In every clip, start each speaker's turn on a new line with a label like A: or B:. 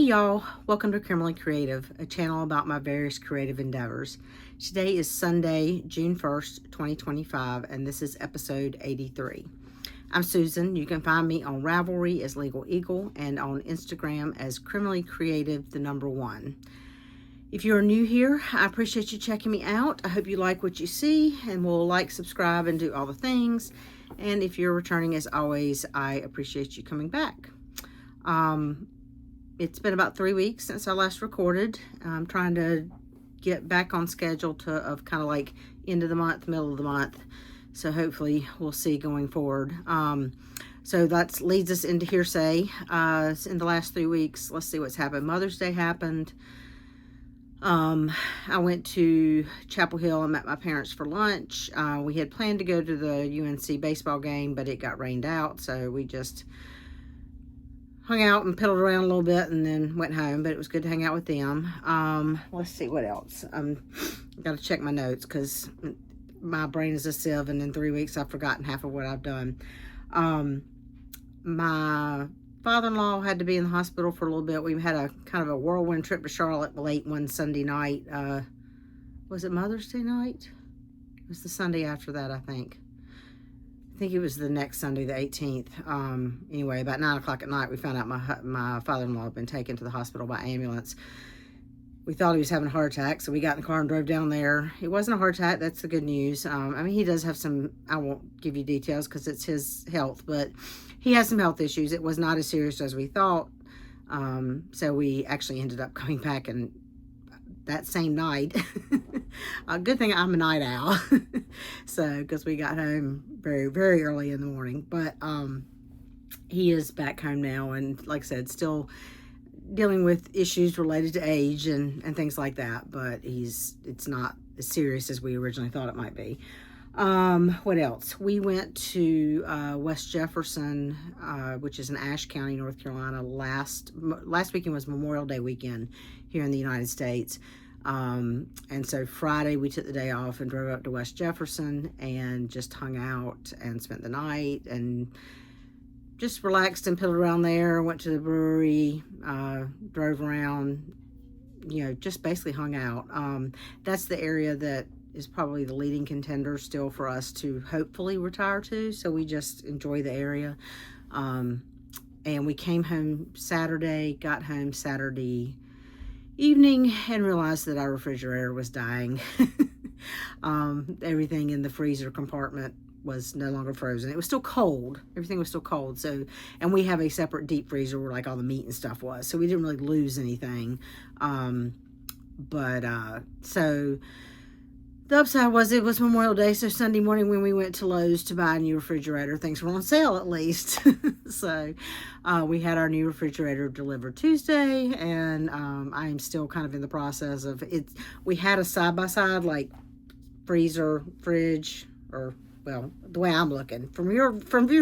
A: y'all, welcome to Criminally Creative, a channel about my various creative endeavors. Today is Sunday, June 1st, 2025, and this is episode 83. I'm Susan. You can find me on Ravelry as Legal Eagle and on Instagram as Criminally Creative, the number 1. If you're new here, I appreciate you checking me out. I hope you like what you see and will like, subscribe, and do all the things. And if you're returning, as always, I appreciate you coming back. It's been about 3 weeks since I last recorded. I'm trying to get back on schedule of kind of like end of the month, middle of the month. So hopefully we'll see going forward. So that leads us into hearsay. In the last 3 weeks, let's see what's happened. Mother's Day happened. I went to Chapel Hill and met my parents for lunch. We had planned to go to the UNC baseball game, but it got rained out. So we just hung out and piddled around a little bit and then went home, but it was good to hang out with them. Let's see what else. Got to check my notes because my brain is a sieve, and in 3 weeks I've forgotten half of what I've done. My father-in-law had to be in the hospital for a little bit. We had a kind of a whirlwind trip to Charlotte late one Sunday night. Was it Mother's Day night? It was the Sunday after that, I think. I think it was the next Sunday, the 18th. Anyway, about 9 o'clock at night, we found out my father-in-law had been taken to the hospital by ambulance. We thought he was having a heart attack, so we got in the car and drove down there. It wasn't a heart attack. That's the good news. I mean, he does have some, I won't give you details because it's his health, but he has some health issues. It was not as serious as we thought. So we actually ended up coming back and that same night. A good thing I'm a night owl. So, because we got home very, very early in the morning. But he is back home now, and like I said, still dealing with issues related to age and things like that. But it's not as serious as we originally thought it might be. What else? We went to West Jefferson, which is in Ashe County, North Carolina. Last weekend was Memorial Day weekend here in the United States. And so Friday we took the day off and drove up to West Jefferson and just hung out and spent the night and just relaxed and piddled around there. Went to the brewery, drove around, just basically hung out. That's the area that is probably the leading contender still for us to hopefully retire to. So we just enjoy the area. And we came home Saturday, got home Saturday evening and realized that our refrigerator was dying. Everything in the freezer compartment was no longer frozen. It was still cold. Everything was still cold. So, and we have a separate deep freezer where like all the meat and stuff was. So we didn't really lose anything. So the upside was it was Memorial Day, so Sunday morning when we went to Lowe's to buy a new refrigerator, things were on sale at least. So we had our new refrigerator delivered Tuesday, and I'm still kind of in the process of it. We had a side-by-side, like freezer, fridge, or, well, the way I'm looking, from your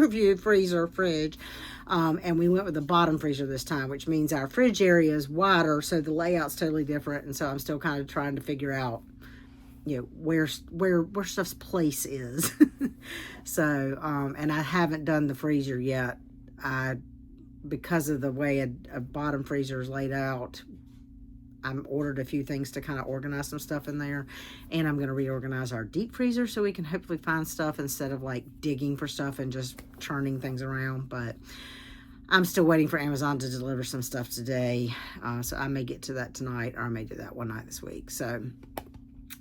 A: view, freezer, fridge. And we went with the bottom freezer this time, which means our fridge area is wider, so the layout's totally different, and so I'm still kind of trying to figure out where stuff's place is. So, and I haven't done the freezer yet. Because of the way a bottom freezer is laid out, I'm ordered a few things to kind of organize some stuff in there, and I'm going to reorganize our deep freezer so we can hopefully find stuff instead of like digging for stuff and just churning things around. But I'm still waiting for Amazon to deliver some stuff today. So I may get to that tonight, or I may do that one night this week. So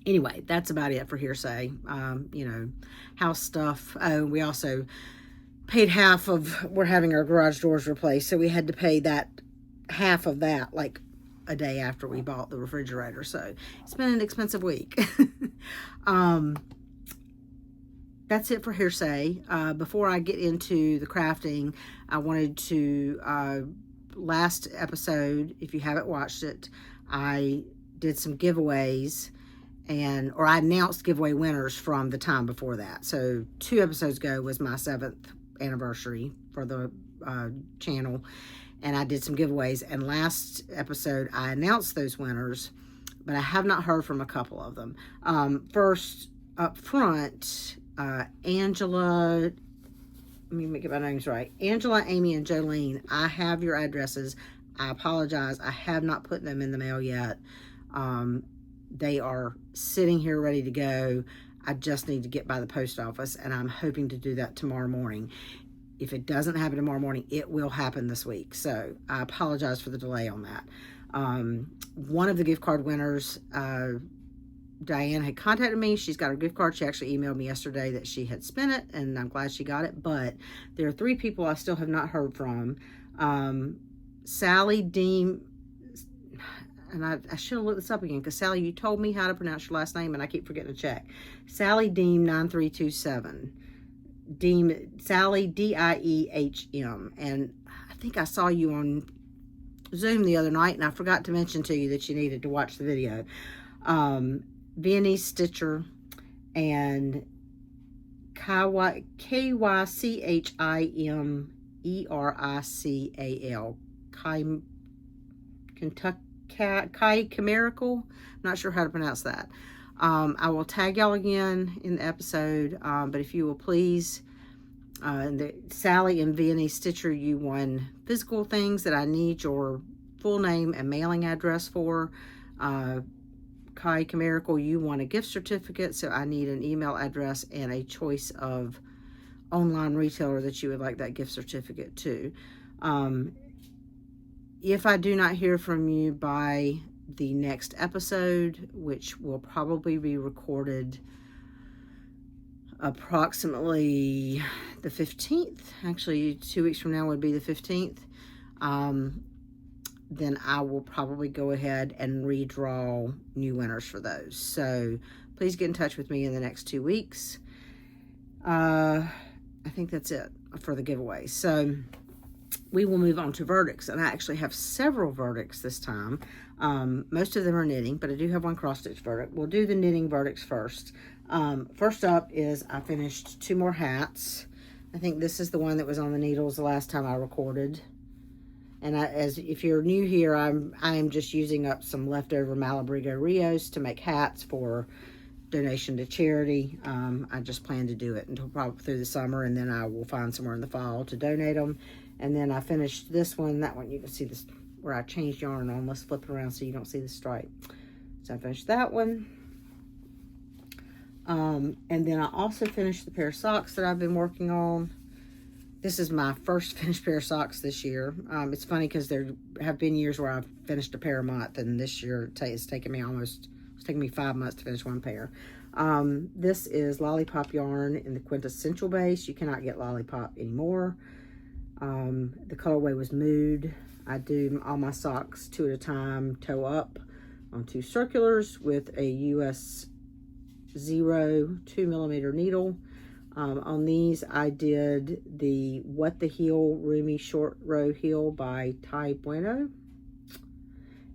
A: anyway, that's about it for hearsay. House stuff. Oh, we also paid half of, we're having our garage doors replaced, so we had to pay that half of that like a day after we bought the refrigerator. So it's been an expensive week. That's it for hearsay. Before I get into the crafting, I wanted to, last episode, if you haven't watched it, I did some giveaways, or I announced giveaway winners from the time before that. So 2 episodes ago was my 7th anniversary for the channel, and I did some giveaways, and last episode I announced those winners, but I have not heard from a couple of them. First up front, Angela, let me get my names right. Angela, Amy, and Jolene, I have your addresses. I apologize. I have not put them in the mail yet. They are sitting here ready to go. I just need to get by the post office, and I'm hoping to do that tomorrow morning. If it doesn't happen tomorrow morning, it will happen this week. So I apologize for the delay on that. One of the gift card winners, Diane, had contacted me. She's got her gift card. She actually emailed me yesterday that she had spent it, and I'm glad she got it. But there are 3 people I still have not heard from. Sally Deem, and I should have looked this up again, because Sally, you told me how to pronounce your last name, and I keep forgetting to check. Sally Deem 9327. Deem, Sally, Diehm. And I think I saw you on Zoom the other night, and I forgot to mention to you that you needed to watch the video. Viennese Stitcher and Kychimerical. Kai Chimerical. I'm not sure how to pronounce that. I will tag y'all again in the episode, but if you will please, Sally and Viennese Stitcher, you won physical things that I need your full name and mailing address for. Kai Chimerical, you won a gift certificate, so I need an email address and a choice of online retailer that you would like that gift certificate to. If I do not hear from you by the next episode, which will probably be recorded approximately the 15th, actually 2 weeks from now would be the 15th, then I will probably go ahead and redraw new winners for those. So please get in touch with me in the next 2 weeks. I think that's it for the giveaway. So we will move on to verdicts, and I actually have several verdicts this time. Most of them are knitting, but I do have one cross-stitch verdict. We'll do the knitting verdicts first. First up is I finished 2 more hats. I think this is the one that was on the needles the last time I recorded. And if you're new here, I am just using up some leftover Malabrigo Rios to make hats for donation to charity. I just plan to do it until probably through the summer, and then I will find somewhere in the fall to donate them. And then I finished this one. That one you can see this where I changed yarn on. Let's flip it around so you don't see the stripe. So I finished that one. And then I also finished the pair of socks that I've been working on. This is my first finished pair of socks this year. It's funny because there have been years where I've finished a pair a month, and this year it's taken me 5 months to finish one pair. This is Lollipop yarn in the quintessential base. You cannot get Lollipop anymore. The colorway was Mood. I do all my socks 2 at a time, toe up on 2 circulars with a US 0 2mm needle. On these, I did the What the Heel Roomy Short Row Heel by Ty Bueno.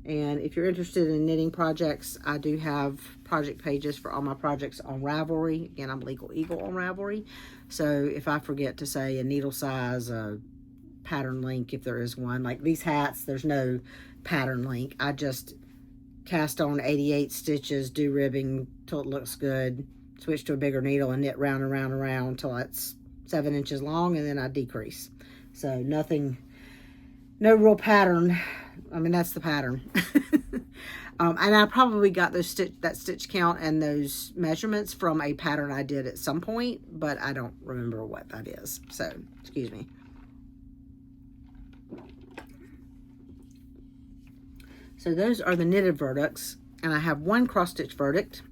A: And if you're interested in knitting projects, I do have project pages for all my projects on Ravelry. Again, I'm Legal Eagle on Ravelry. So if I forget to say a needle size, a pattern link, if there is one, like these hats, there's no pattern link. I just cast on 88 stitches, do ribbing till it looks good, switch to a bigger needle and knit round and round and round until it's 7 inches long, and then I decrease. So nothing, no real pattern. I mean, that's the pattern. And I probably got that stitch count and those measurements from a pattern I did at some point, but I don't remember what that is. So, excuse me. So those are the knitted verdicts, and I have one cross-stitch verdict.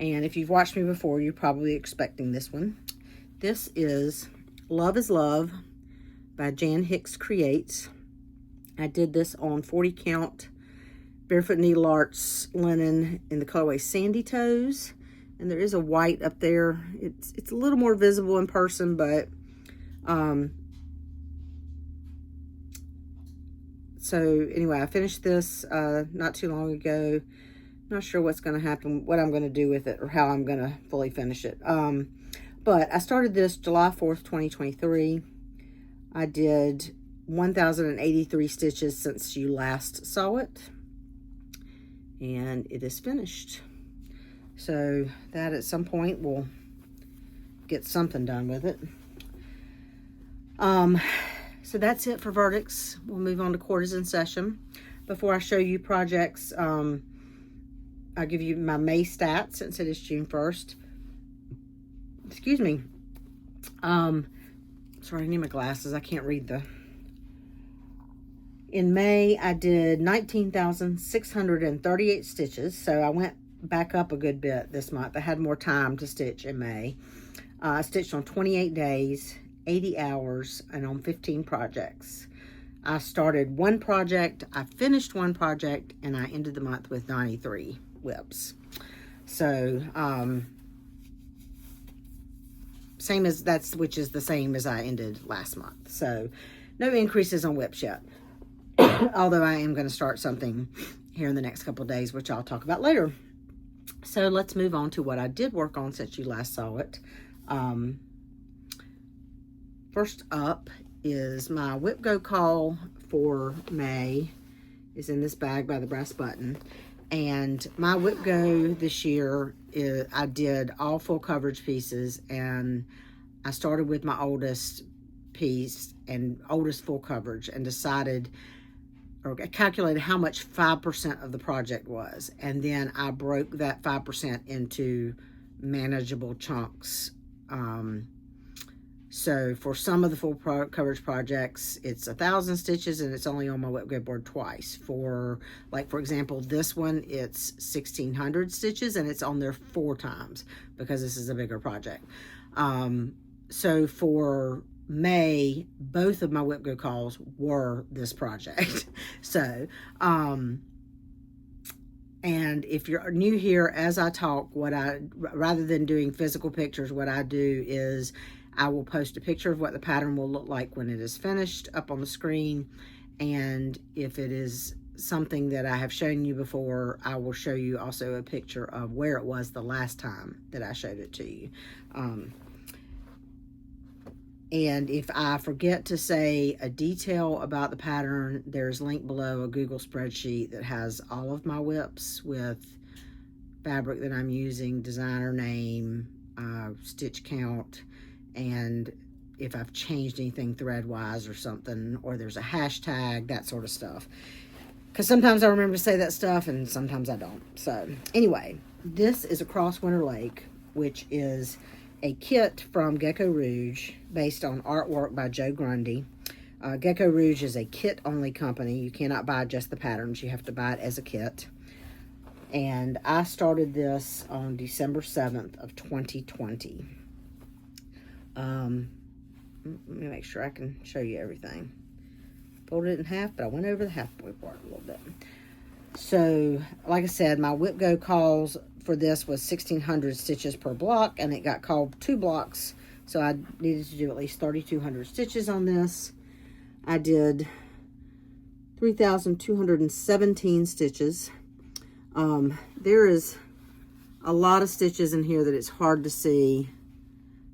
A: And if you've watched me before, you're probably expecting this one. This is Love is Love by Jan Hicks Creates. I did this on 40 count Barefoot Needle Arts linen in the colorway Sandy Toes. And there is a white up there. It's a little more visible in person, but so anyway, I finished this not too long ago. Not sure what's going to happen, what I'm going to do with it, or how I'm going to fully finish it. But I started this July 4th, 2023. I did 1,083 stitches since you last saw it. And it is finished. So that at some point we'll get something done with it. So So that's it for verdicts. We'll move on to quarters in session. Before I show you projects, I'll give you my May stats since it is June 1st. Excuse me. Sorry, I need my glasses. I can't read the... In May, I did 19,638 stitches, so I went back up a good bit this month. I had more time to stitch in May. I stitched on 28 days, 80 hours, and on 15 projects. I started one project, I finished one project, and I ended the month with 93 whips. So, which is the same as I ended last month. So, no increases on whips yet. Although I am going to start something here in the next couple of days, which I'll talk about later. So let's move on to what I did work on since you last saw it. First up is my Whip Go call for May is in this bag by the brass button. And my Whip Go this year, I did all full coverage pieces, and I started with my oldest piece and oldest full coverage and decided or calculated how much 5% of the project was. And then I broke that 5% into manageable chunks. So for some of the full coverage projects, it's 1,000 stitches and it's only on my Whip Go board twice. For example, this one, it's 1,600 stitches and it's on there 4 times because this is a bigger project. So for May, both of my Whip Go calls were this project. So, and if you're new here, as I talk, rather than doing physical pictures, what I do is I will post a picture of what the pattern will look like when it is finished up on the screen. And if it is something that I have shown you before, I will show you also a picture of where it was the last time that I showed it to you. And if I forget to say a detail about the pattern, there's linked below a Google spreadsheet that has all of my whips with fabric that I'm using, designer name, stitch count, and if I've changed anything thread-wise or something, or there's a hashtag, that sort of stuff. Because sometimes I remember to say that stuff, and sometimes I don't. So, anyway, this is Across Winter Lake, which is a kit from Gecko Rouge based on artwork by Joe Grundy. Gecko Rouge is a kit-only company. You cannot buy just the patterns. You have to buy it as a kit. And I started this on December 7th of 2020. Let me make sure I can show you everything. Folded it in half, but I went over the halfway part a little bit. So, like I said, my Whip Go calls for this was 1,600 stitches per block, and it got called 2 blocks, so I needed to do at least 3,200 stitches on this. I did 3,217 stitches. There is a lot of stitches in here that it's hard to see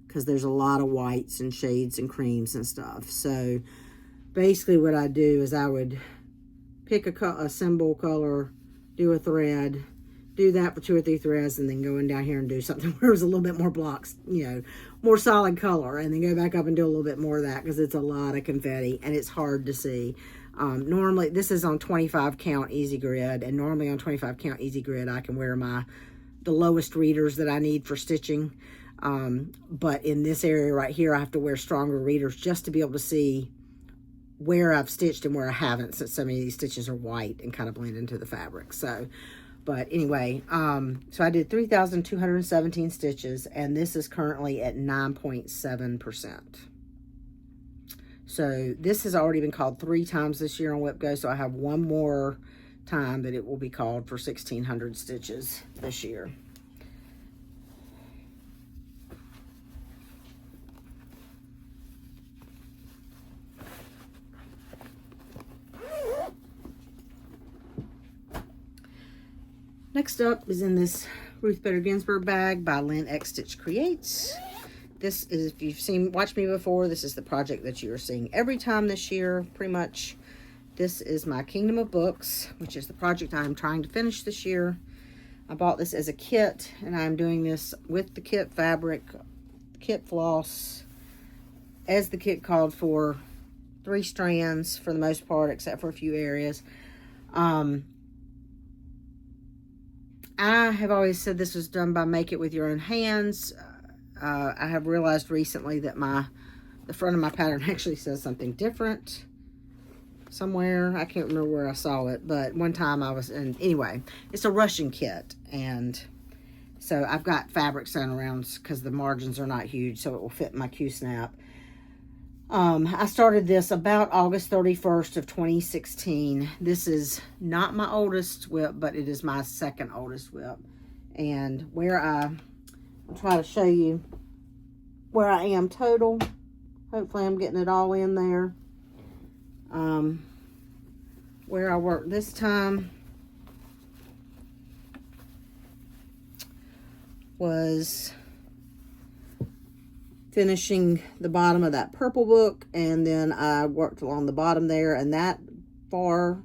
A: because there's a lot of whites and shades and creams and stuff. So basically what I do is I would pick a symbol color, do a thread, do that for 2 or 3 threads, and then go in down here and do something where it's a little bit more blocks, more solid color, and then go back up and do a little bit more of that because it's a lot of confetti and it's hard to see. Normally, this is on 25 count easy grid, and normally on 25 count easy grid, I can wear the lowest readers that I need for stitching. But in this area right here, I have to wear stronger readers just to be able to see where I've stitched and where I haven't, since so many of these stitches are white and kind of blend into the fabric. So, but anyway, so I did 3,217 stitches, and this is currently at 9.7%. So this has already been called 3 times this year on Whip Go, so I have one more time that it will be called for 1,600 stitches this year. Next up is in this Ruth Bader Ginsburg bag by Lynn X Stitch Creates. This is, if you've watched me before, this is the project that you are seeing every time this year, pretty much. This is my Kingdom of Books, which is the project I'm trying to finish this year. I bought this as a kit, and I'm doing this with the kit fabric, kit floss, as the kit called for 3 strands for the most part, except for a few areas. I have always said this was done by make it with your own hands. I have realized recently that the front of my pattern actually says something different somewhere. I can't remember where I saw it, but one time I was in, anyway, it's a Russian kit, and so I've got fabric sewn around because the margins are not huge, so it will fit my Q-snap. I started this about August 31st of 2016. This is not my oldest whip, but it is my second oldest whip. And I'll try to show you where I am total. Hopefully I'm getting it all in there. Where I worked this time was finishing the bottom of that purple book, and then I worked along the bottom there, and that far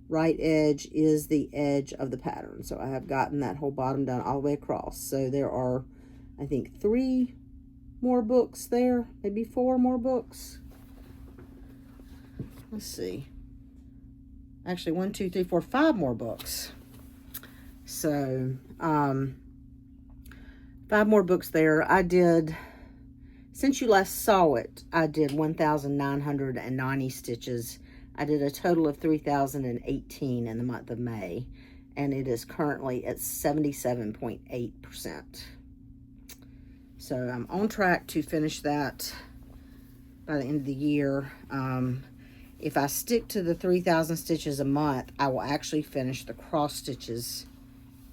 A: right edge is the edge of the pattern. So I have gotten that whole bottom done all the way across. So there are, I think, 3 more books there, maybe 4 more books. Let's see. Actually, 1, 2, 3, 4, 5 more books. So 5 more books there. I did, since you last saw it, I did 1,990 stitches. I did a total of 3,018 in the month of May, and it is currently at 77.8%. So I'm on track to finish that by the end of the year. If I stick to the 3,000 stitches a month, I will actually finish the cross stitches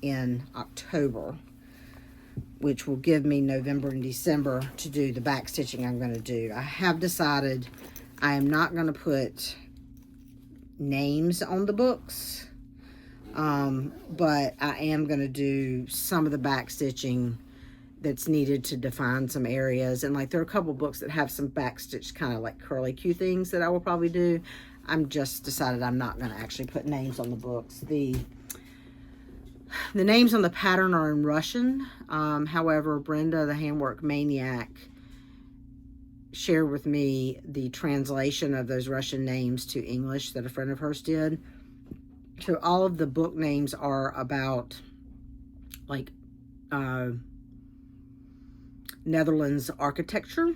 A: in October, which will give me November and December to do the back stitching I'm going to do. I have decided I am not going to put names on the books, but I am going to do some of the back stitching that's needed to define some areas. And like, there are a couple books that have some back stitch kind of like curly Q things that I will probably do. I'm just decided I'm not going to actually put names on the books. The names on the pattern are in Russian. However, Brenda, the handwork maniac, shared with me the translation of those Russian names to English that a friend of hers did. So all of the book names are about like Netherlands architecture,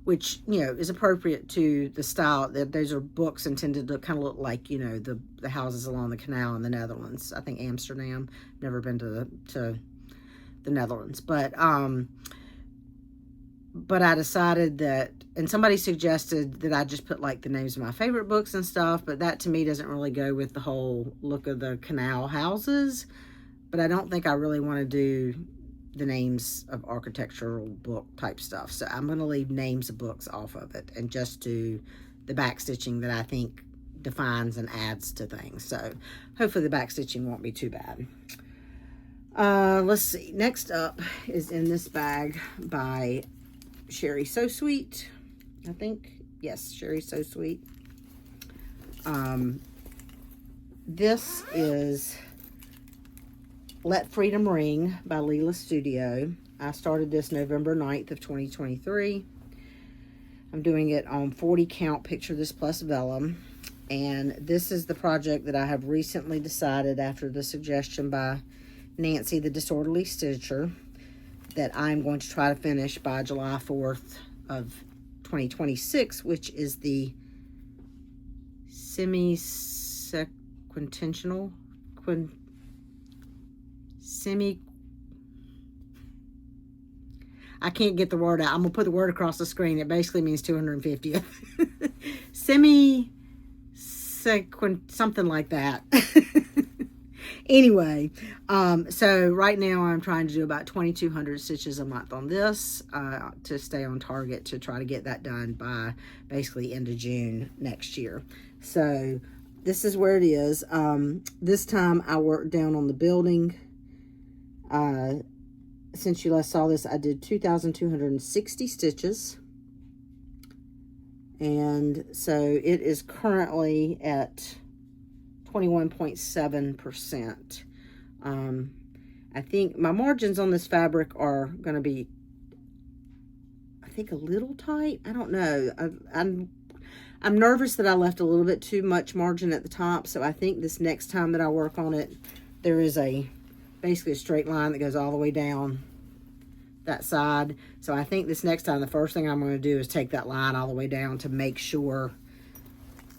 A: which, you know, is appropriate to the style. That those are books intended to kind of look like, you know, the houses along the canal in the Netherlands. I think Amsterdam. Never been to the Netherlands, but I decided that, and somebody suggested that I just put like the names of my favorite books and stuff, but that to me doesn't really go with the whole look of the canal houses. But I don't think I really want to do the names of architectural book type stuff. So I'm going to leave names of books off of it and just do the back stitching that I think defines and adds to things. So hopefully the back stitching won't be too bad. Let's see. Next up is in this bag by Sherry So Sweet, I think. Yes, Sherry So Sweet. This is Let Freedom Ring by Leela Studio. I started this November 9th of 2023. I'm doing it on 40 count Picture This Plus vellum. And this is the project that I have recently decided, after the suggestion by Nancy the Disorderly Stitcher, that I'm going to try to finish by July 4th of 2026, which is the semi-sequential, I can't get the word out. I'm going to put the word across the screen. It basically means 250th. Something like that. Anyway, so right now I'm trying to do about 2,200 stitches a month on this to stay on target to try to get that done by basically end of June next year. So this is where it is. This time I worked down on the building. Since you last saw this, I did 2,260 stitches. And so it is currently at 21.7%. I think my margins on this fabric are going to be, I think, a little tight. I don't know. I'm I'm nervous that I left a little bit too much margin at the top, so I think this next time that I work on it, there is basically a straight line that goes all the way down that side. So I think this next time, the first thing I'm going to do is take that line all the way down to make sure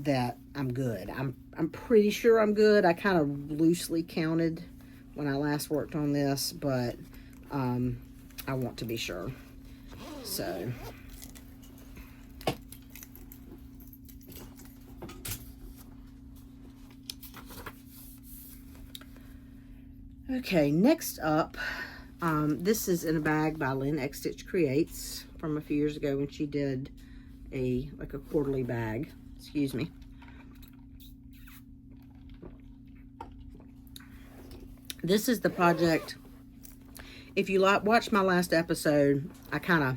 A: that I'm good. I'm pretty sure I'm good. I kind of loosely counted when I last worked on this, but I want to be sure. So okay, next up, this is in a bag by Lynn X Stitch Creates from a few years ago when she did like a quarterly bag. Excuse me. This is the project. If you watched my last episode, I kind of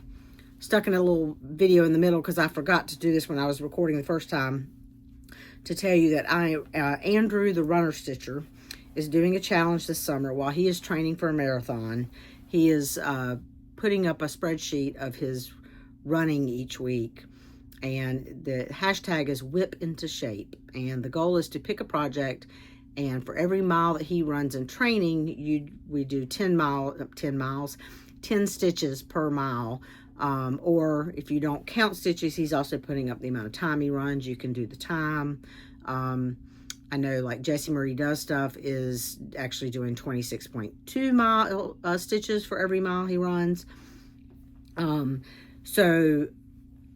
A: stuck in a little video in the middle because I forgot to do this when I was recording the first time, to tell you that Andrew, the runner stitcher, is doing a challenge this summer while he is training for a marathon. He is putting up a spreadsheet of his running each week, and the hashtag is whip into shape, and the goal is to pick a project, and for every mile that he runs in training, we do 10 stitches per mile. Or if you don't count stitches, he's also putting up the amount of time he runs. You can do the time. I know like Jessie Marie Does Stuff is actually doing 26.2 stitches for every mile he runs. So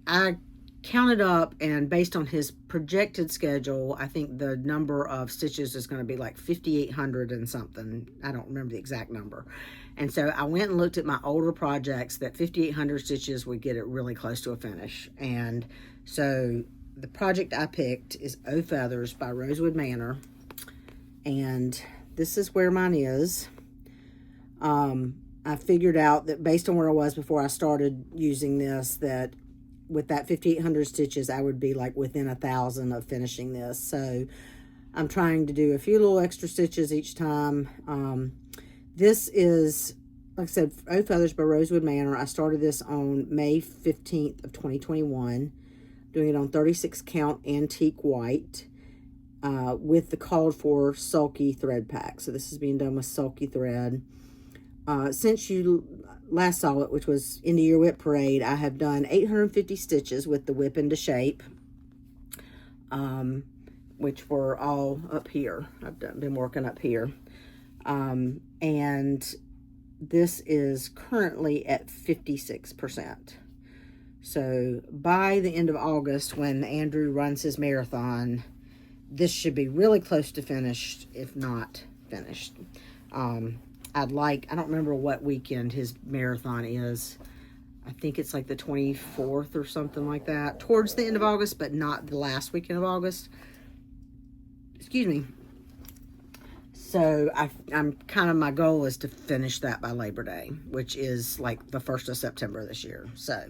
A: I counted up, and based on his projected schedule, I think the number of stitches is going to be like 5,800 and something. I don't remember the exact number. And so I went and looked at my older projects that 5,800 stitches would get it really close to a finish. And so the project I picked is O Feathers by Rosewood Manor. And this is where mine is. I figured out that based on where I was before I started using this, that with that 5,800 stitches, I would be like within 1,000 of finishing this. So I'm trying to do a few little extra stitches each time. This is, like I said, O Feathers by Rosewood Manor. I started this on May 15th of 2021, doing it on 36 count antique white with the called for sulky thread pack. So this is being done with sulky thread. Since you last saw it, which was End of Year Whip Parade, I have done 850 stitches with the whip into shape, which were all up here. I've been working up here. And this is currently at 56%. So by the end of August, when Andrew runs his marathon, this should be really close to finished, if not finished. I don't remember what weekend his marathon is. I think it's like the 24th or something like that, towards the end of August, but not the last weekend of August. Excuse me. So I'm kind of, my goal is to finish that by Labor Day, which is like the 1st of September this year. So,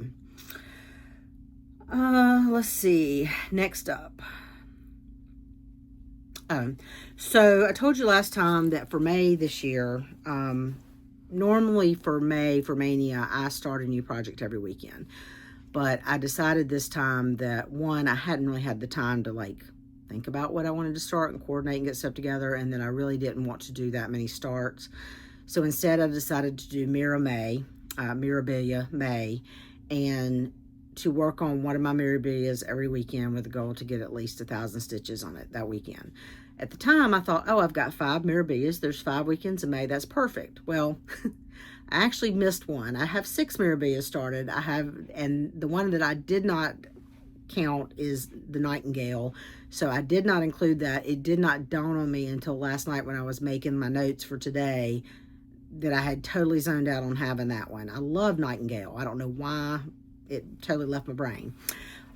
A: let's see, next up. So I told you last time that for May this year, normally for May, for Mania, I start a new project every weekend. But I decided this time that, one, I hadn't really had the time to like think about what I wanted to start and coordinate and get stuff together, and then I really didn't want to do that many starts. So instead I decided to do Mirabilia May, and to work on one of my Mirabilias every weekend with the goal to get at least 1,000 stitches on it that weekend. At the time, I thought, oh, I've got 5 Mirabilias. There's 5 weekends in May. That's perfect. Well, I actually missed one. I have 6 Mirabilias started. And the one that I did not count is the Nightingale. So I did not include that. It did not dawn on me until last night when I was making my notes for today that I had totally zoned out on having that one. I love Nightingale. I don't know why. It totally left my brain.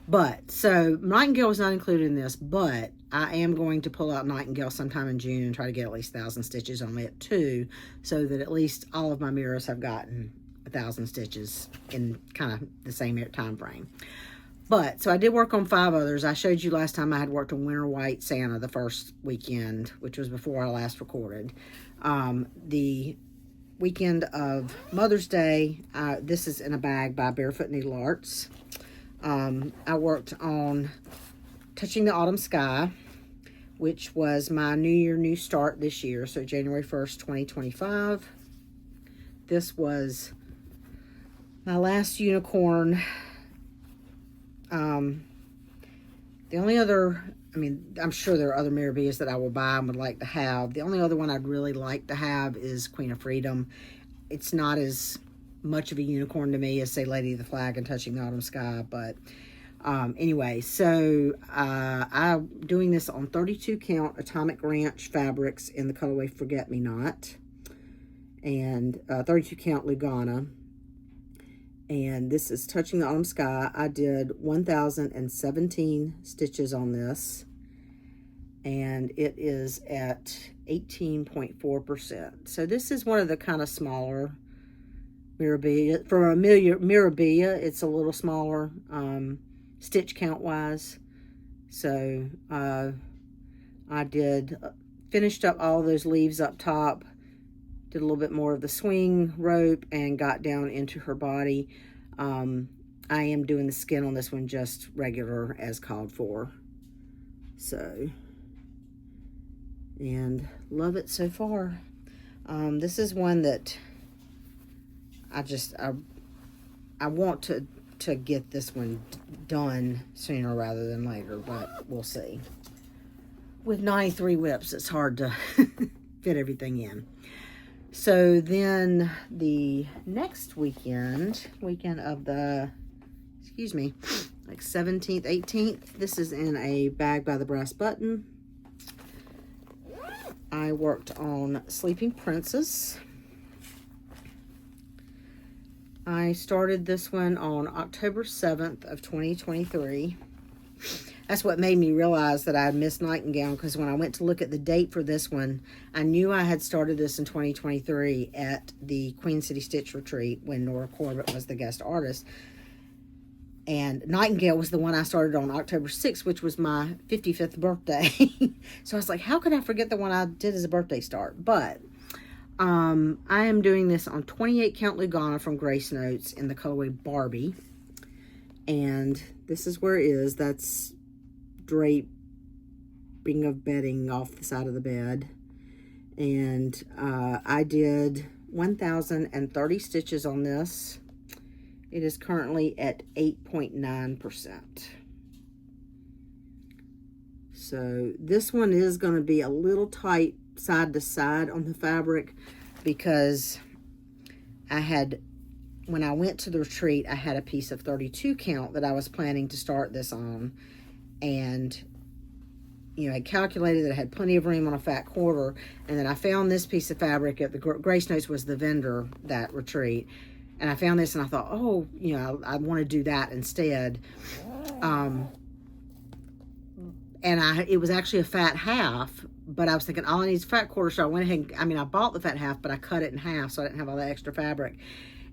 A: But, so, Nightingale was not included in this, but I am going to pull out Nightingale sometime in June and try to get at least 1,000 stitches on it too, so that at least all of my mirrors have gotten 1,000 stitches in kind of the same time frame. But, so I did work on 5 others. I showed you last time I had worked on Winter White Santa the first weekend, which was before I last recorded. The weekend of Mother's Day, this is in a bag by Barefoot Needle Arts. I worked on Touching the Autumn Sky, which was my New Year, New Start this year, so January 1st, 2025. This was my last unicorn. The only other, I mean, I'm sure there are other Mirabilias that I will buy and would like to have. The only other one I'd really like to have is Queen of Freedom. It's not as much of a unicorn to me as, say, Lady of the Flag and Touching the Autumn Sky, but anyway, so I'm doing this on 32 count Atomic Ranch fabrics in the colorway Forget Me Not, and 32 count Lugana. And this is Touching the Autumn Sky. I did 1,017 stitches on this, and it is at 18.4%. So this is one of the kind of smaller Mirabilia. For a Mirabilia, it's a little smaller stitch count wise. So I finished up all those leaves up top, did a little bit more of the swing rope, and got down into her body. I am doing the skin on this one just regular as called for. So, and love it so far. This is one that I want to get this one done sooner rather than later, but we'll see. With 93 whips, it's hard to fit everything in. So then the next weekend of the, excuse me, like 17th, 18th, this is in a bag by the Brass Button. I worked on Sleeping Princess. I started this one on October 7th of 2023. That's what made me realize that I had missed Nightingale, because when I went to look at the date for this one, I knew I had started this in 2023 at the Queen City Stitch Retreat when Nora Corbett was the guest artist. And Nightingale was the one I started on October 6th, which was my 55th birthday. So I was like, how could I forget the one I did as a birthday start? But I am doing this on 28 count Lugana from Grace Notes in the colorway Barbie. And this is where it is. That's draping of bedding off the side of the bed. And I did 1,030 stitches on this. It is currently at 8.9%. So this one is going to be a little tight side to side on the fabric, because when I went to the retreat, I had a piece of 32 count that I was planning to start this on, and I calculated that I had plenty of room on a fat quarter, and then I found this piece of fabric at the Grace Notes was the vendor that retreat, and I found this and I thought, oh, I want to do that instead. And it was actually a fat half, but I was thinking all I need is a fat quarter, so I went ahead and, I bought the fat half, but I cut it in half so I didn't have all that extra fabric.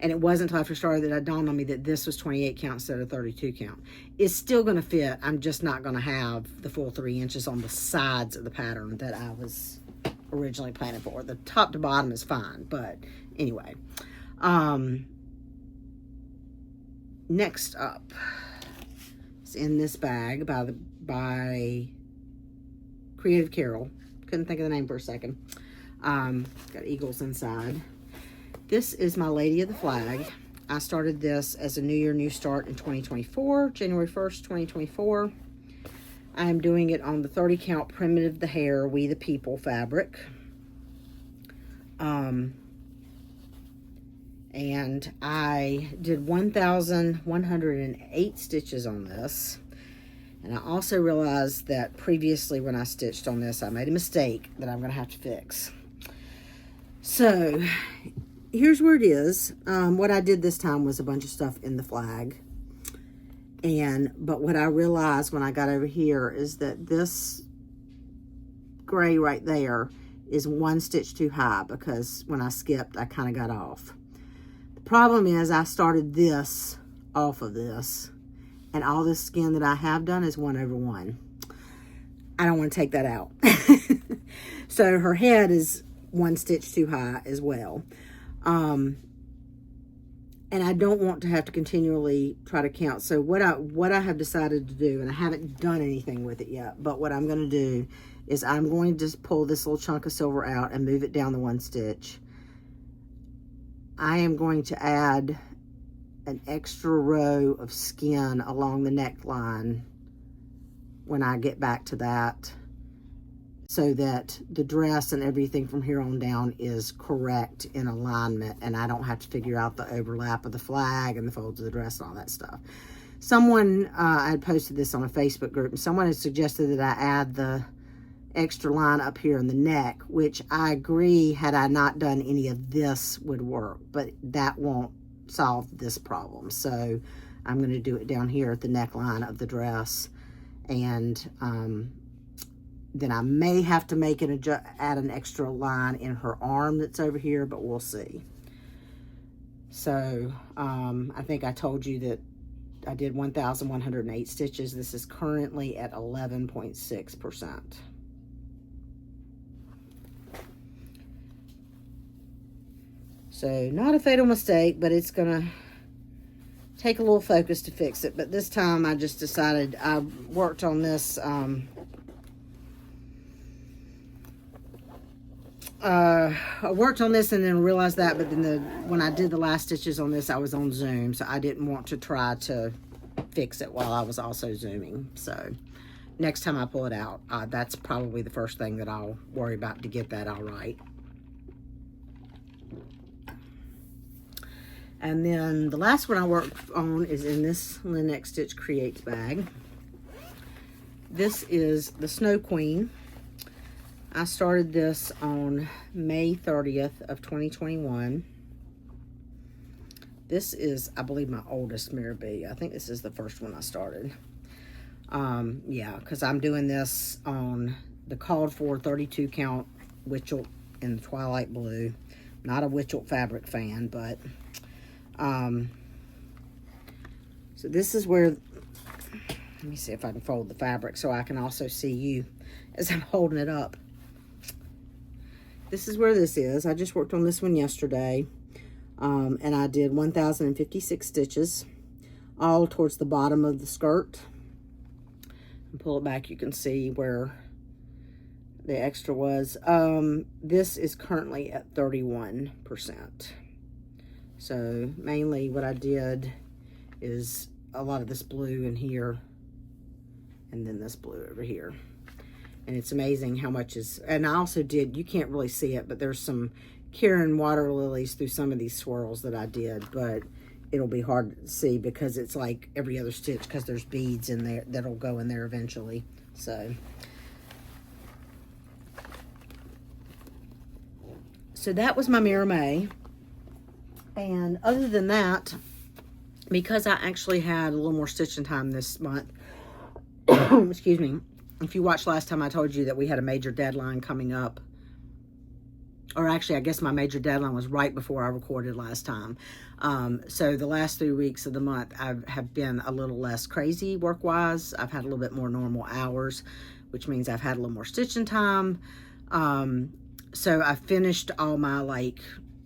A: And it wasn't until after I started that it dawned on me that this was 28 count instead of 32 count. It's still going to fit. I'm just not going to have the full 3 inches on the sides of the pattern that I was originally planning for. The top to bottom is fine, but anyway. Next up is in this bag by Creative Carol. Couldn't think of the name for a second. Got eagles inside. This is my Lady of the Flag. I started this as a New Year, New Start in 2024, January 1st, 2024. I'm doing it on the 30 count Primitive the Hair, We the People fabric. And I did 1,108 stitches on this. And I also realized that previously when I stitched on this, I made a mistake that I'm going to have to fix. So here's where it is. What I did this time was a bunch of stuff in the flag. But what I realized when I got over here is that this gray right there is 1 stitch too high, because when I skipped, I kind of got off. The problem is I started this off of this, and all this skin that I have done is 1/1. I don't want to take that out. So her head is 1 stitch too high as well. and I don't want to have to continually try to count. So what I have decided to do, and I haven't done anything with it yet, but what I'm going to do is I'm going to just pull this little chunk of silver out and move it down the 1 stitch. I am going to add an extra row of skin along the neckline when I get back to that, so that the dress and everything from here on down is correct in alignment, and I don't have to figure out the overlap of the flag and the folds of the dress and all that stuff. Someone, I had posted this on a Facebook group, and someone had suggested that I add the extra line up here in the neck, which I agree, had I not done any of this, would work, but that won't solve this problem. So I'm going to do it down here at the neckline of the dress, and then I may have to make add an extra line in her arm that's over here, but we'll see. So I think I told you that I did 1,108 stitches. This is currently at 11.6%. So not a fatal mistake, but it's gonna take a little focus to fix it. But this time I just decided, I worked on this I worked on this and then realized that, but then when I did the last stitches on this, I was on Zoom, so I didn't want to try to fix it while I was also Zooming. So next time I pull it out, that's probably the first thing that I'll worry about to get that all right. And then the last one I worked on is in this Lynette Stitch Creates bag. This is the Snow Queen. I started this on May 30th of 2021. This is, I believe, my oldest Mirror Bee. I think this is the first one I started. Yeah, because I'm doing this on the called for 32 count Witchelt in the Twilight Blue. Not a Witchelt fabric fan, but so this is where, let me see if I can fold the fabric so I can also see you as I'm holding it up. This is where this is. I just worked on this one yesterday, and I did 1,056 stitches, all towards the bottom of the skirt. And pull it back, you can see where the extra was. This is currently at 31%. So mainly what I did is a lot of this blue in here, and then this blue over here. And it's amazing how much is, and I also did, you can't really see it, but there's some Karen water lilies through some of these swirls that I did, but it'll be hard to see because it's like every other stitch, because there's beads in there that'll go in there eventually. So that was my Mirror May. And other than that, because I actually had a little more stitching time this month, excuse me, if you watched last time, I told you that we had a major deadline coming up. Or actually, I guess my major deadline was right before I recorded last time. So the last 3 weeks of the month, I have been a little less crazy work-wise. I've had a little bit more normal hours, which means I've had a little more stitching time. So I finished all my like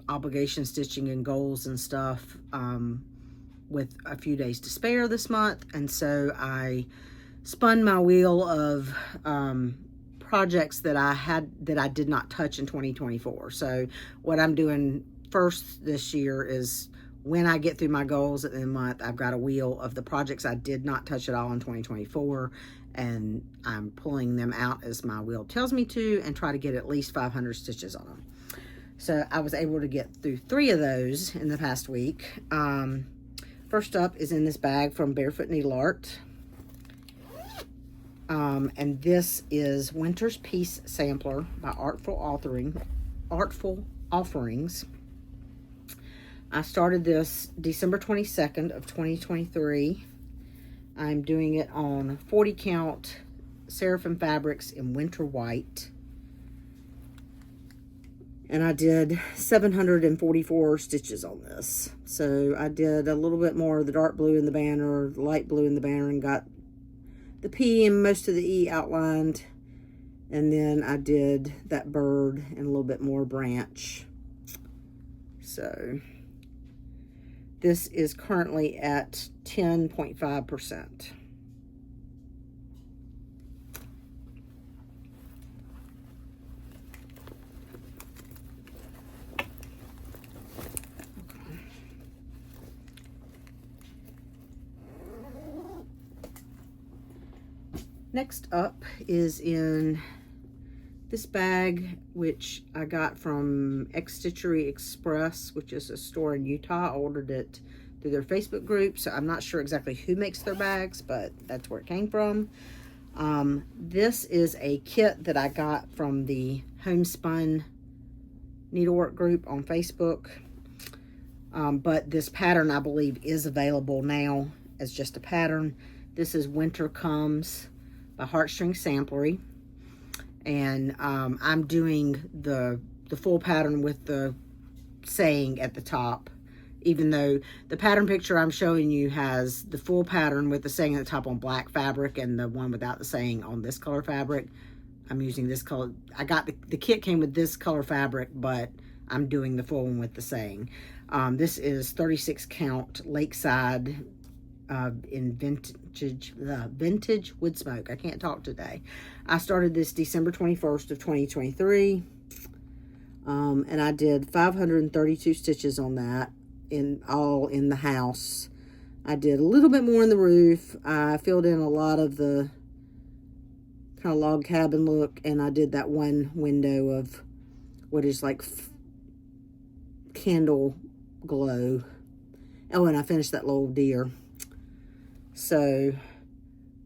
A: obligation stitching and goals and stuff with a few days to spare this month. And so I spun my wheel of projects that I did not touch in 2024. So what I'm doing first this year is, when I get through my goals at the end of the month, I've got a wheel of the projects I did not touch at all in 2024, and I'm pulling them out as my wheel tells me to, and try to get at least 500 stitches on them. So I was able to get through 3 of those in the past week. First up is in this bag from Barefoot Needle Art. And this is Winter's Peace Sampler by Artful Offerings. I started this December 22nd of 2023. I'm doing it on 40 count Seraphim fabrics in Winter White. And I did 744 stitches on this. So I did a little bit more of the dark blue in the banner, the light blue in the banner, and got the P and most of the E outlined. And then I did that bird and a little bit more branch. So This is currently at 10.5%. Next up is in this bag, which I got from Stitchery Express, which is a store in Utah. I ordered it through their Facebook group, so I'm not sure exactly who makes their bags, but that's where it came from. This is a kit that I got from the Homespun Needlework group on Facebook. But this pattern, I believe, is available now as just a pattern. This is Winter Comes by Heartstring Sampler, and I'm doing the full pattern with the saying at the top, even though the pattern picture I'm showing you has the full pattern with the saying at the top on black fabric and the one without the saying on this color fabric. I'm using this color. I got the kit came with this color fabric, but I'm doing the full one with the saying. This is 36 count Lakeside in vintage wood smoke. I can't talk today. I started this December 21st of 2023, and I did 532 stitches on that, all in the house. I did a little bit more in the roof. I filled in a lot of the kind of log cabin look, and I did that one window of what is like candle glow. Oh, and I finished that little deer. So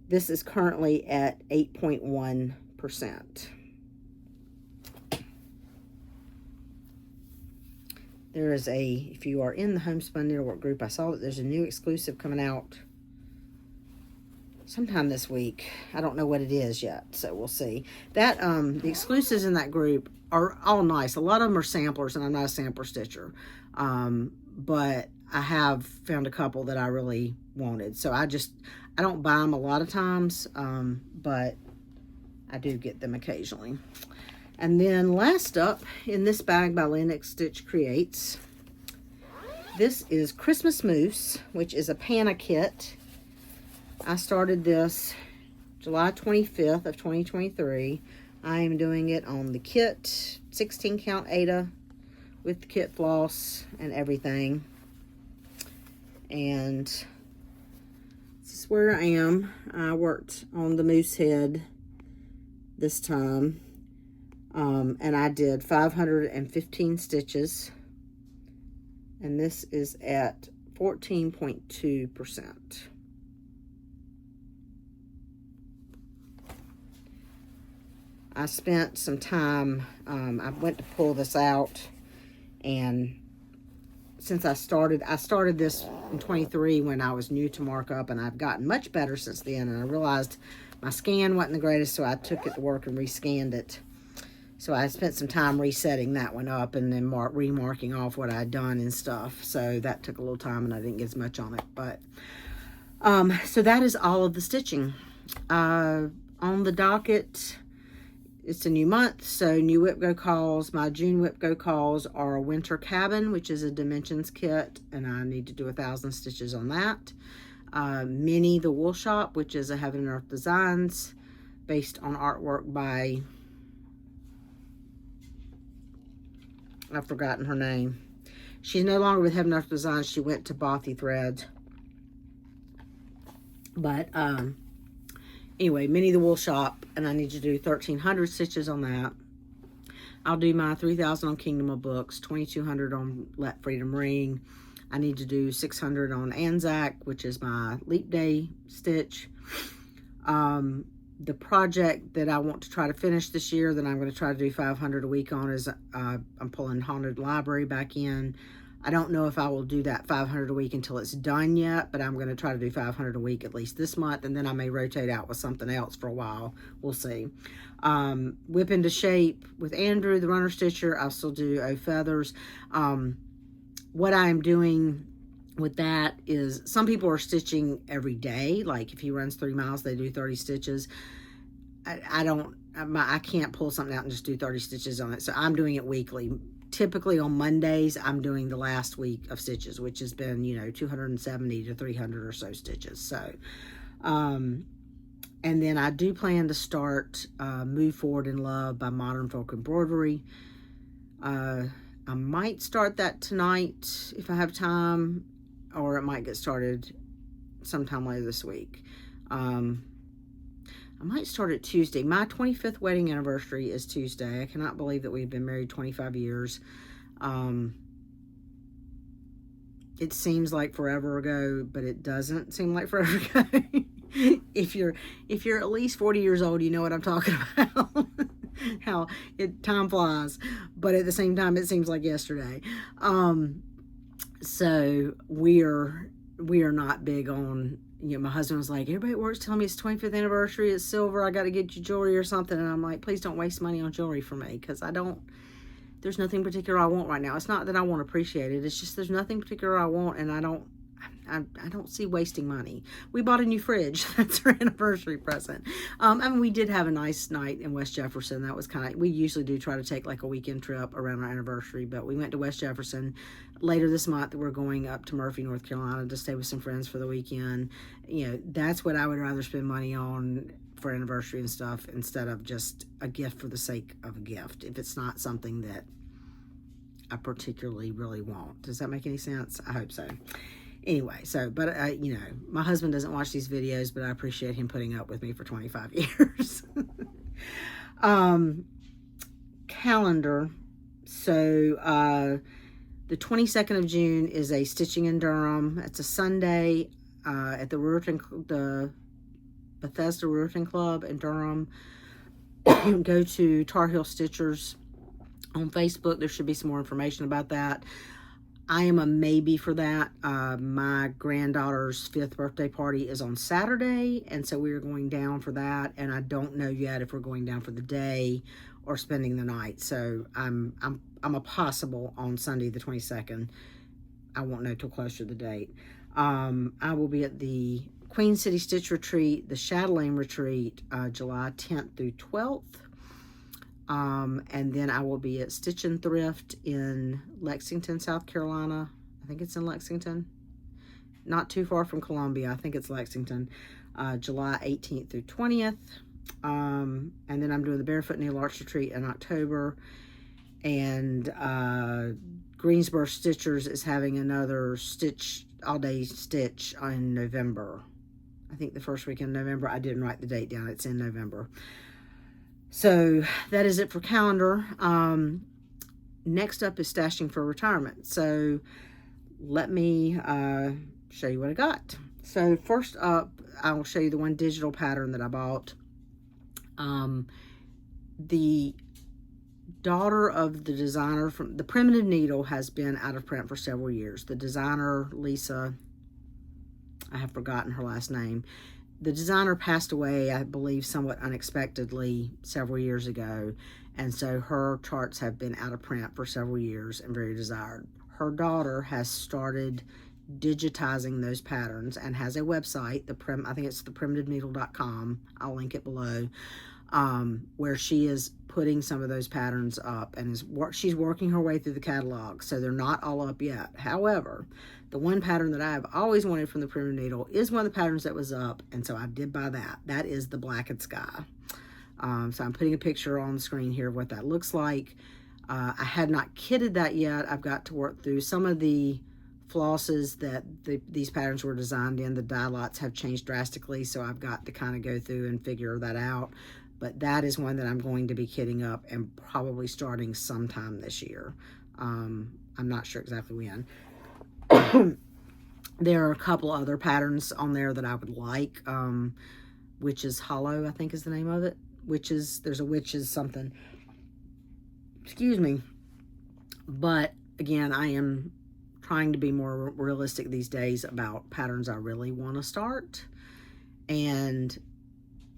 A: this is currently at 8.1%. There is if you are in the Homespun Needlework group, I saw that there's a new exclusive coming out sometime this week. I don't know what it is yet, so we'll see. That the exclusives in that group are all nice. A lot of them are samplers, and I'm not a sampler stitcher. But I have found a couple that I really wanted. So I don't buy them a lot of times, but I do get them occasionally. And then last up in this bag by Lennox Stitch Creates, this is Christmas Mousse, which is a Panna kit. I started this July 25th of 2023. I am doing it on the kit, 16 count Ada with the kit floss and everything. And this is where I am. I worked on the moose head this time. And I did 515 stitches. And this is at 14.2%. I spent some time, I went to pull this out, and since I started this in 23 when I was new to markup, and I've gotten much better since then, and I realized my scan wasn't the greatest, so I took it to work and rescanned it. So I spent some time resetting that one up and then remarking off what I had done and stuff. So that took a little time and I didn't get as much on it. But so that is all of the stitching. On the docket, it's a new month, so new whip go calls. My June whip go calls are a winter cabin, which is a dimensions kit, and I need to do 1,000 stitches on that. Minnie the Wool Shop, which is a Heaven and Earth Designs based on artwork by, I've forgotten her name. She's no longer with Heaven and Earth Designs. She went to Bothy Threads. But anyway, Minnie the Wool Shop, and I need to do 1,300 stitches on that. I'll do my 3,000 on Kingdom of Books, 2,200 on Let Freedom Ring. I need to do 600 on Anzac, which is my Leap Day stitch. The project that I want to try to finish this year that I'm going to try to do 500 a week on is I'm pulling Haunted Library back in. I don't know if I will do that 500 a week until it's done yet, but I'm going to try to do 500 a week at least this month, and then I may rotate out with something else for a while. We'll see. Whip into Shape with Andrew, the runner stitcher. I'll still do O Feathers. What I'm doing with that is some people are stitching every day. Like if he runs 3 miles, they do 30 stitches. I can't pull something out and just do 30 stitches on it. So I'm doing it weekly. typically on Mondays, I'm doing the last week of stitches, which has been, 270 to 300 or so stitches. So, and then I do plan to start Move Forward in Love by Modern Folk Embroidery. I might start that tonight if I have time, or it might get started sometime later this week. I might start it Tuesday. My 25th wedding anniversary is Tuesday. I cannot believe that we've been married 25 years. It seems like forever ago, but it doesn't seem like forever ago. If you're at least 40 years old, you know what I'm talking about. How time flies, but at the same time, it seems like yesterday. So we are not big on, my husband was like, everybody at work's telling me it's 25th anniversary, it's silver, I got to get you jewelry or something. And I'm like, please don't waste money on jewelry for me, because there's nothing particular I want right now. It's not that I won't appreciate it. It's just there's nothing particular I want, and I don't see wasting money. We bought a new fridge. That's our anniversary present. We did have a nice night in West Jefferson. That was kind of, we usually do try to take like a weekend trip around our anniversary, but we went to West Jefferson. Later this month, we're going up to Murphy, North Carolina to stay with some friends for the weekend. That's what I would rather spend money on for anniversary and stuff, instead of just a gift for the sake of a gift, if it's not something that I particularly really want. Does that make any sense? I hope so. Anyway, so, but, my husband doesn't watch these videos, but I appreciate him putting up with me for 25 years. Calendar. So, the 22nd of June is a Stitching in Durham. It's a Sunday at the Bethesda Roofing Club in Durham. Go to Tar Heel Stitchers on Facebook. There should be some more information about that. I am a maybe for that. My granddaughter's 5th birthday party is on Saturday, and so we are going down for that, and I don't know yet if we're going down for the day or spending the night. So I'm a possible on Sunday the 22nd. I won't know till closer to the date. I will be at the Queen City Stitch Retreat, the Shadowlane Retreat, July 10th through 12th. And then I will be at Stitch and Thrift in Lexington, South Carolina. I think it's in Lexington. Not too far from Columbia. I think it's Lexington. July 18th through 20th. And then I'm doing the Barefoot Needle Arts Retreat in October. And Greensboro Stitchers is having another all-day stitch in November. I think the first week in November. I didn't write the date down. It's in November. So that is it for calendar. Next up is stashing for retirement. So let me show you what I got. So first up, I will show you the one digital pattern that I bought. The daughter of the designer from the Primitive Needle has been out of print for several years. The designer, Lisa, I have forgotten her last name. The designer passed away, I believe, somewhat unexpectedly several years ago, and so her charts have been out of print for several years and very desired. Her daughter has started digitizing those patterns and has a website, I think it's theprimitiveneedle.com, I'll link it below, where she is putting some of those patterns up, and she's working her way through the catalog, so they're not all up yet. However, the one pattern that I have always wanted from the Primitive Needle is one of the patterns that was up, and so I did buy that. That is the Blackened Sky. So I'm putting a picture on the screen here of what that looks like. I had not kitted that yet. I've got to work through some of the flosses that these patterns were designed in. The dye lots have changed drastically, so I've got to kind of go through and figure that out. But that is one that I'm going to be kitting up and probably starting sometime this year. I'm not sure exactly when. There are a couple other patterns on there that I would like. Witch's Hollow, I think is the name of it. There's a witch's something. Excuse me. But again, I am trying to be more realistic these days about patterns I really want to start. And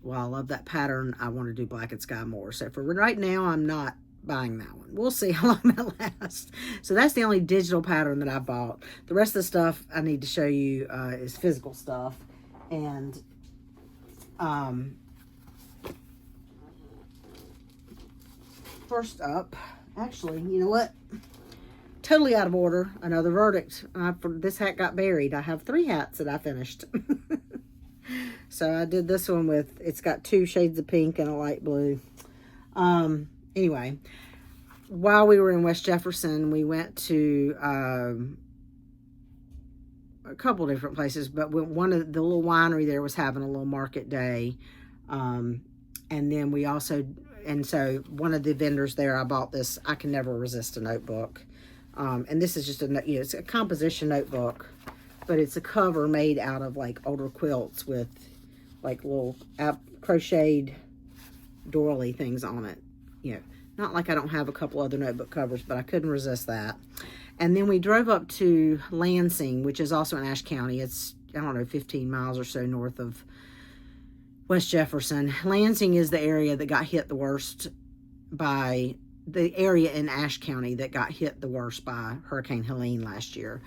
A: while I love that pattern, I want to do Blackened Sky more. So for right now, I'm not buying that one. We'll see how long that lasts. So that's the only digital pattern that I bought. The rest of the stuff I need to show you is physical stuff. And first up, Actually, you know what? Totally out of order. Another verdict. This hat got buried. I have 3 hats that I finished. So I did this one with, it's got 2 shades of pink and a light blue. Anyway, while we were in West Jefferson, we went to a couple different places, but one of the little winery there was having a little market day. And then we also, and so one of the vendors there, I bought this, I Can Never Resist a notebook. And this is just it's a composition notebook, but it's a cover made out of like older quilts with like little crocheted doily things on it. Not like I don't have a couple other notebook covers, but I couldn't resist that. And then we drove up to Lansing, which is also in Ashe County. It's, I don't know, 15 miles or so north of West Jefferson. Lansing is the area that got hit the worst by, the area in Ashe County that got hit the worst by Hurricane Helene last year.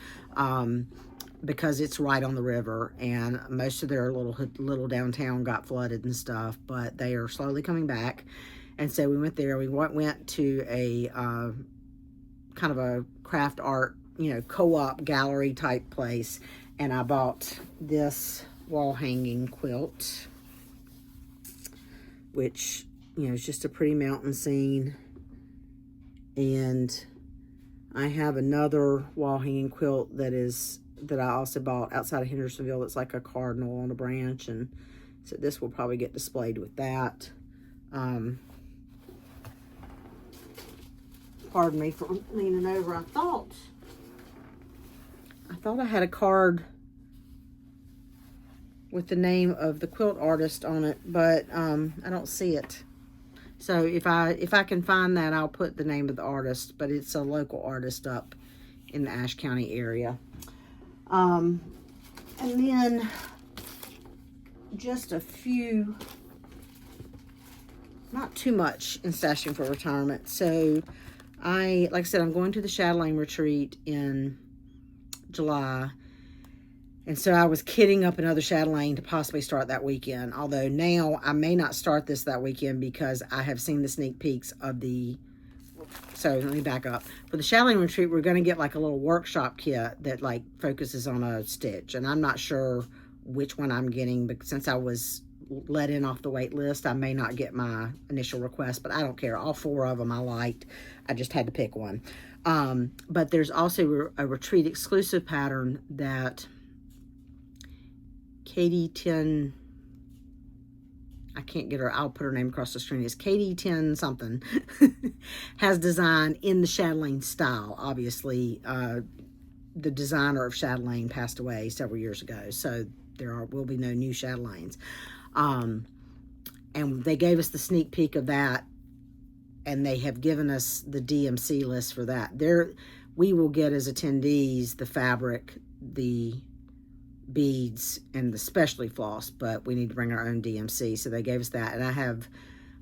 A: Because it's right on the river, and most of their little downtown got flooded and stuff, but they are slowly coming back. And so we went there. We went to a kind of a craft art, co-op gallery type place, and I bought this wall hanging quilt, which is just a pretty mountain scene. And I have another wall hanging quilt that I also bought outside of Hendersonville. It's like a cardinal on a branch, and so this will probably get displayed with that. Pardon me for leaning over. I thought I had a card with the name of the quilt artist on it, but I don't see it. So if I can find that, I'll put the name of the artist, but it's a local artist up in the Ashe County area. And then just a few, not too much in stashing for retirement. So like I said, I'm going to the Shadowlane Retreat in July. And so I was kitting up another Shadowlane to possibly start that weekend. Although now I may not start this that weekend because I have seen the sneak peeks of so let me back up. For the Shadowlane Retreat, we're going to get like a little workshop kit that like focuses on a stitch. And I'm not sure which one I'm getting, but since I was let in off the wait list, I may not get my initial request, but I don't care. All 4 of them I liked. I just had to pick one. But there's also a retreat exclusive pattern that Katie 10, I can't get her, I'll put her name across the screen, it's Katie 10 something, has designed in the Shadowlane style. Obviously, the designer of Shadowlane passed away several years ago, so there will be no new Shadowlanes. And they gave us the sneak peek of that, and they have given us the DMC list for that. We will get as attendees the fabric, the beads, and the specialty floss, but we need to bring our own DMC. So they gave us that, and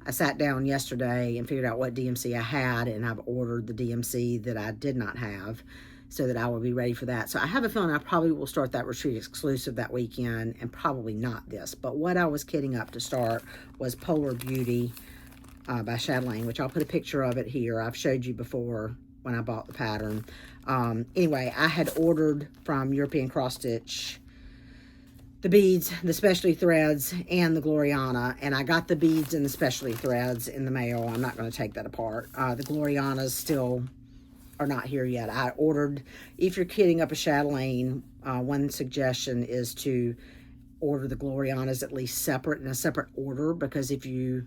A: I sat down yesterday and figured out what DMC I had, and I've ordered the DMC that I did not have so that I will be ready for that. So I have a feeling I probably will start that retreat exclusive that weekend, and probably not this. But what I was kitting up to start was Polar Beauty by Shadowlane, which I'll put a picture of it here. I've showed you before when I bought the pattern. Anyway, I had ordered from European Crossstitch the beads, the specialty threads, and the Gloriana, and I got the beads and the specialty threads in the mail. I'm not going to take that apart. The Glorianas still are not here yet. I ordered, if you're kitting up a Shadowlane, one suggestion is to order the Glorianas at least separate, in a separate order, because if you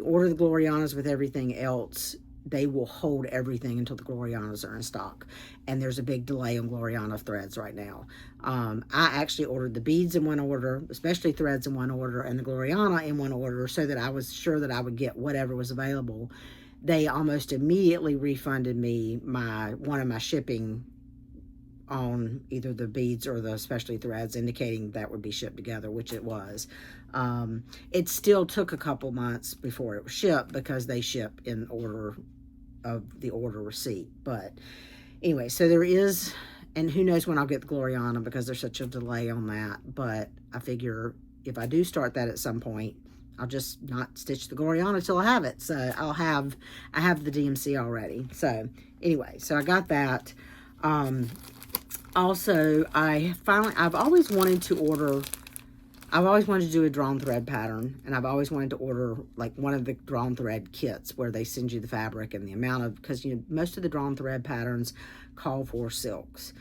A: order the Glorianas with everything else, they will hold everything until the Glorianas are in stock. And there's a big delay on Gloriana threads right now. I actually ordered the beads in one order, the specialty threads in one order, and the Gloriana in one order, so that I was sure that I would get whatever was available. They almost immediately refunded me one of my shipping on either the beads or the specialty threads, indicating that would be shipped together, which it was. It still took a couple months before it was shipped, because they ship in order of the order receipt. But anyway, so there is, and who knows when I'll get the Gloriana, because there's such a delay on that. But I figure if I do start that at some point, I'll just not stitch the Gloriana till I have it. So I have the DMC already. So anyway, so I got that. Also, I've always wanted to do a drawn thread pattern, and I've always wanted to order like one of the drawn thread kits where they send you the fabric and the amount of, because most of the drawn thread patterns call for silks,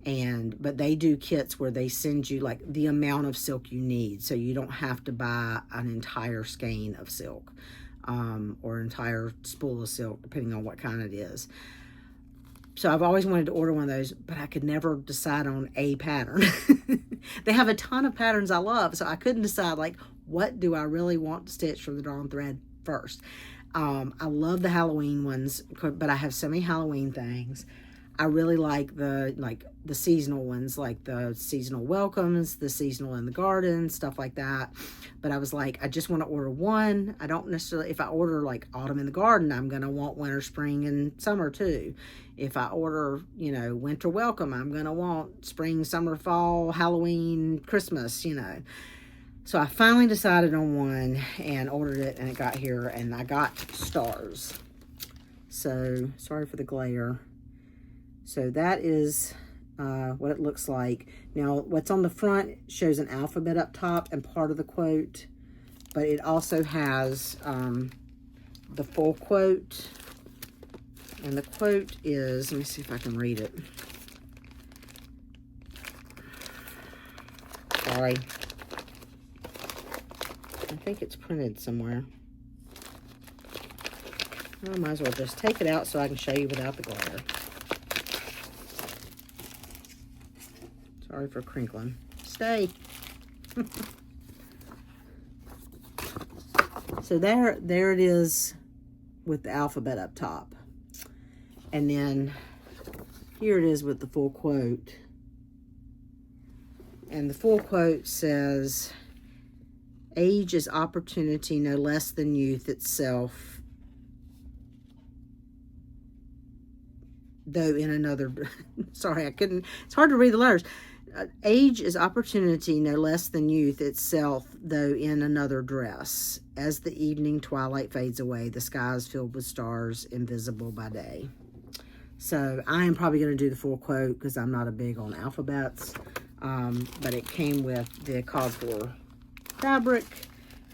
A: but they do kits where they send you like the amount of silk you need, so you don't have to buy an entire skein of silk or an entire spool of silk, depending on what kind it is. So I've always wanted to order one of those, but I could never decide on a pattern. They have a ton of patterns I love, so I couldn't decide, like, what do I really want to stitch from the drawn thread first. I love the Halloween ones, but I have so many Halloween things. I really like the seasonal ones, like the seasonal welcomes, the seasonal in the garden, stuff like that. But I was like, I just want to order one. I don't necessarily, if I order like autumn in the garden, I'm going to want winter, spring, and summer too. If I order, winter welcome, I'm going to want spring, summer, fall, Halloween, Christmas, So I finally decided on one and ordered it, and it got here, and I got stars. So sorry for the glare. So that is what it looks like. Now, what's on the front shows an alphabet up top and part of the quote, but it also has the full quote. And the quote is, let me see if I can read it. Sorry. I think it's printed somewhere. I might as well just take it out so I can show you without the glare. Sorry for crinkling. Stay. So there it is with the alphabet up top. And then here it is with the full quote. And the full quote says, "Age is opportunity no less than youth itself, though in another," sorry, it's hard to read the letters. "Age is opportunity no less than youth itself, though in another dress. As the evening twilight fades away, the sky is filled with stars, invisible by day." So I am probably going to do the full quote because I'm not a big on alphabets. But it came with the called for fabric,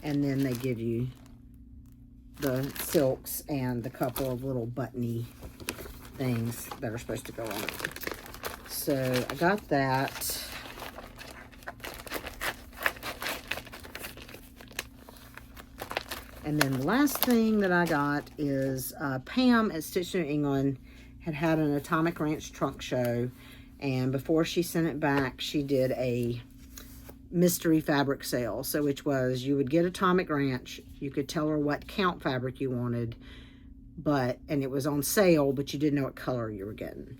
A: and then they give you the silks and the couple of little buttony things that are supposed to go on it. So I got that. And then the last thing that I got is Pam at Stitch New England had an Atomic Ranch trunk show, and before she sent it back, she did a mystery fabric sale. So which was, you would get Atomic Ranch, you could tell her what count fabric you wanted, and it was on sale, but you didn't know what color you were getting.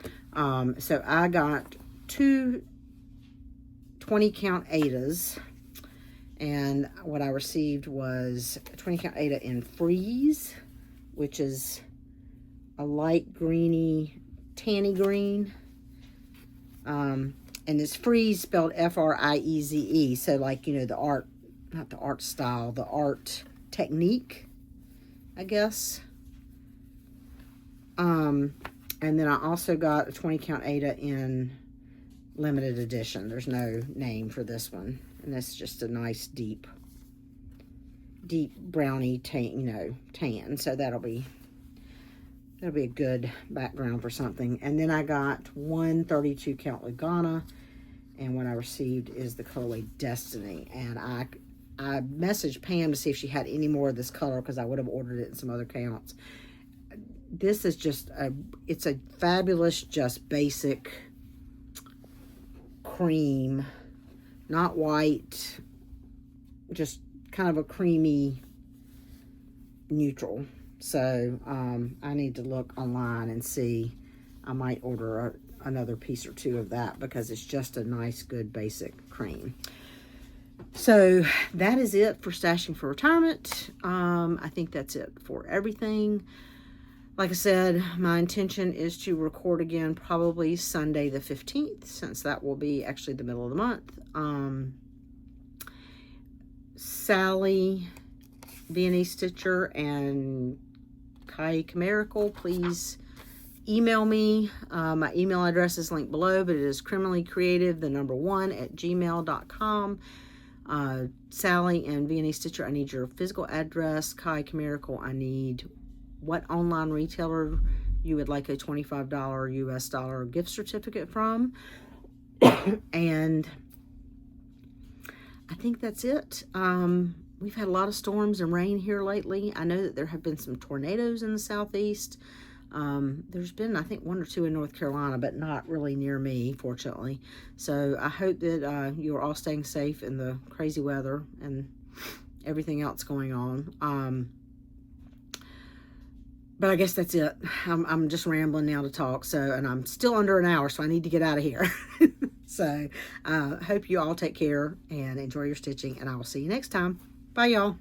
A: So I got two 20 count Adas, and what I received was a 20 count Ada in Freeze, which is a light greeny, tanny green. And it's Freeze spelled F-R-I-E-Z-E. So like, the art, not the art style, the art technique, I guess. And then I also got a 20 count Ada in limited edition. There's no name for this one. And that's just a nice deep brownie tan. So that'll be a good background for something. And then I got one 32 count Lugana, and what I received is the colorway Destiny. And I messaged Pam to see if she had any more of this color, because I would have ordered it in some other counts. This is just it's a fabulous, just basic cream, not white, just kind of a creamy neutral. So I need to look online and see. I might order another piece or two of that, because it's just a nice, good, basic cream. So that is it for Stashing for Retirement. I think that's it for everything. Like I said, my intention is to record again probably Sunday the 15th, since that will be actually the middle of the month. Sally Viennese Stitcher and Kai Chimerical, please email me. My email address is linked below, but it is criminallycreative1@gmail.com. Sally and Viennese Stitcher, I need your physical address. Kai Chimerical, I need what online retailer you would like a $25 US dollar gift certificate from. And I think that's it. We've had a lot of storms and rain here lately. I know that there have been some tornadoes in the southeast. There's been, I think, 1 or 2 in North Carolina, but not really near me, fortunately. So I hope that you are all staying safe in the crazy weather and everything else going on. But I guess that's it. I'm just rambling now to talk. So, and I'm still under an hour, so I need to get out of here. So, hope you all take care and enjoy your stitching, and I will see you next time. Bye, y'all.